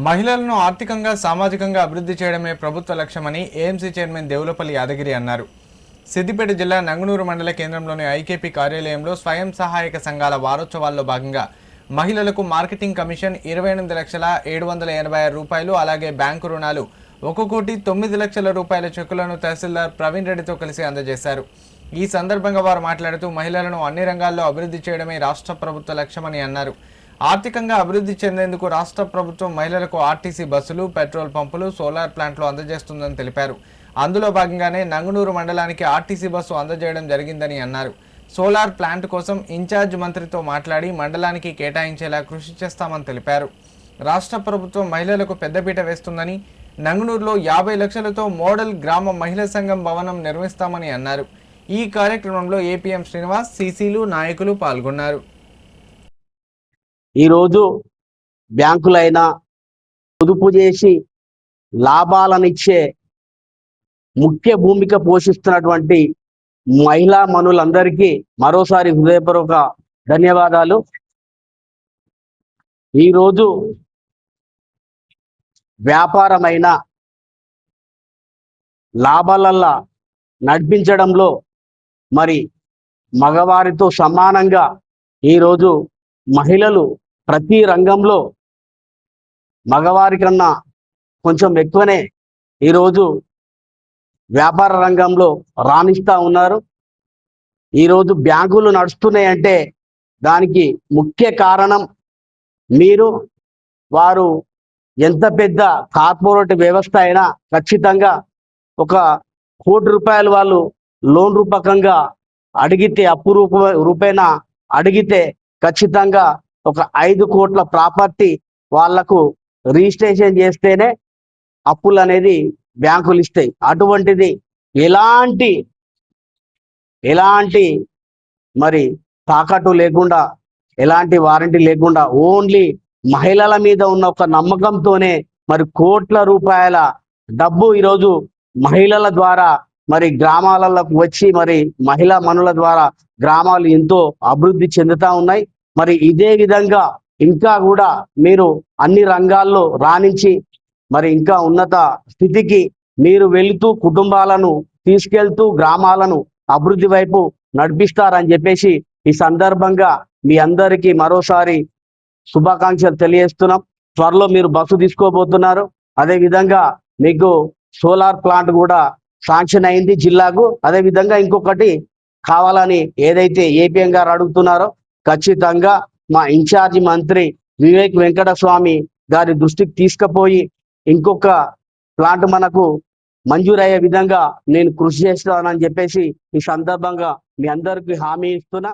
మహిళలను ఆర్థికంగా సామాజికంగా అభివృద్ధి చేయడమే ప్రభుత్వ లక్ష్యమని ఏఎంసీ చైర్మన్ దేవులపల్లి యాదగిరి అన్నారు. సిద్దిపేట జిల్లా నంగునూరు మండల కేంద్రంలోని ఐకేపీ కార్యాలయంలో స్వయం సహాయక సంఘాల వారోత్సవాల్లో భాగంగా మహిళలకు మార్కెటింగ్ కమిషన్ 28,786 రూపాయలు, అలాగే బ్యాంకు రుణాలు 1,09,00,000 రూపాయల చెక్కులను తహసీల్దార్ ప్రవీణ్ రెడ్డితో కలిసి అందజేశారు. ఈ సందర్భంగా వారు మాట్లాడుతూ మహిళలను అన్ని రంగాల్లో అభివృద్ధి చేయడమే రాష్ట్ర ప్రభుత్వ లక్ష్యమని అన్నారు. ఆర్థికంగా అభివృద్ధి చెందేందుకు రాష్ట్ర ప్రభుత్వం మహిళలకు ఆర్టీసీ బస్సులు, పెట్రోల్ పంపులు, సోలార్ ప్లాంట్లు అందజేస్తుందని తెలిపారు. అందులో భాగంగానే నంగునూరు మండలానికి ఆర్టీసీ బస్సు అందజేయడం జరిగిందని అన్నారు. సోలార్ ప్లాంట్ కోసం ఇన్ఛార్జ్ మంత్రితో మాట్లాడి మండలానికి కేటాయించేలా కృషి చేస్తామని తెలిపారు. రాష్ట్ర ప్రభుత్వం మహిళలకు పెద్దపీట వేస్తుందని, నంగునూరులో 50 లక్షలతో మోడల్ గ్రామ మహిళా సంఘం భవనం నిర్మిస్తామని అన్నారు. ఈ కార్యక్రమంలో ఏపీఎం శ్రీనివాస్, సీసీలు, నాయకులు పాల్గొన్నారు. ఈరోజు బ్యాంకులైనా పొదుపు చేసి లాభాలనిచ్చే ముఖ్య భూమిక పోషిస్తున్నటువంటి మహిళా మనులందరికీ మరోసారి హృదయపూర్వక ధన్యవాదాలు. ఈరోజు వ్యాపారమైన లాభాలల్లా నడిపించడంలో మరి మగవారితో సమానంగా ఈరోజు మహిళలు ప్రతి రంగంలో మగవారి కన్నా కొంచెం ఎక్కువనే ఈరోజు వ్యాపార రంగంలో రాణిస్తూ ఉన్నారు. ఈరోజు బ్యాంకులు నడుస్తున్నాయంటే దానికి ముఖ్య కారణం మీరు వారు ఎంత పెద్ద కార్పొరేట్ వ్యవస్థ అయినా ఖచ్చితంగా 1 కోటి రూపాయలు వాళ్ళు లోన్ రూపకంగా అడిగితే, అప్పు రూపేణ అడిగితే ఖచ్చితంగా 5 కోట్ల ప్రాపర్టీ వాళ్లకు రిజిస్ట్రేషన్ చేస్తేనే అప్పులు అనేది బ్యాంకులు ఇస్తాయి. అటువంటిది ఎలాంటి మరి తాకట్టు లేకుండా, ఎలాంటి వారంటీ లేకుండా ఓన్లీ మహిళల మీద ఉన్న ఒక నమ్మకంతోనే మరి కోట్ల రూపాయల డబ్బు ఈరోజు మహిళల ద్వారా మరి గ్రామాలకు వచ్చి మరి మహిళా మనుల ద్వారా గ్రామాలు ఎంతో అభివృద్ధి చెందుతా ఉన్నాయి. మరి ఇదే విధంగా ఇంకా కూడా మీరు అన్ని రంగాల్లో రాణించి మరి ఇంకా ఉన్నత స్థితికి మీరు వెళుతూ కుటుంబాలను తీసుకెళ్తూ గ్రామాలను అభివృద్ధి వైపు నడిపిస్తారని చెప్పేసి ఈ సందర్భంగా మీ అందరికీ మరోసారి శుభాకాంక్షలు తెలియజేస్తున్నాం. త్వరలో మీరు బస్సు తీసుకోబోతున్నారు. అదే విధంగా మీకు సోలార్ ప్లాంట్ కూడా శాంక్షన్ అయింది జిల్లాకు. అదే విధంగా ఇంకొకటి కావాలని ఏదైతే ఏపీఎం గారు అడుగుతున్నారో ఖచ్చితంగా మా ఇన్ఛార్జి మంత్రి వివేక్ వెంకటస్వామి గారి దృష్టికి తీసుకుపోయి ఇంకొక ప్లాంట్ మనకు మంజూరయ్యే విధంగా నేను కృషి చేస్తానని చెప్పేసి ఈ సందర్భంగా మీ అందరికీ హామీ ఇస్తున్నా.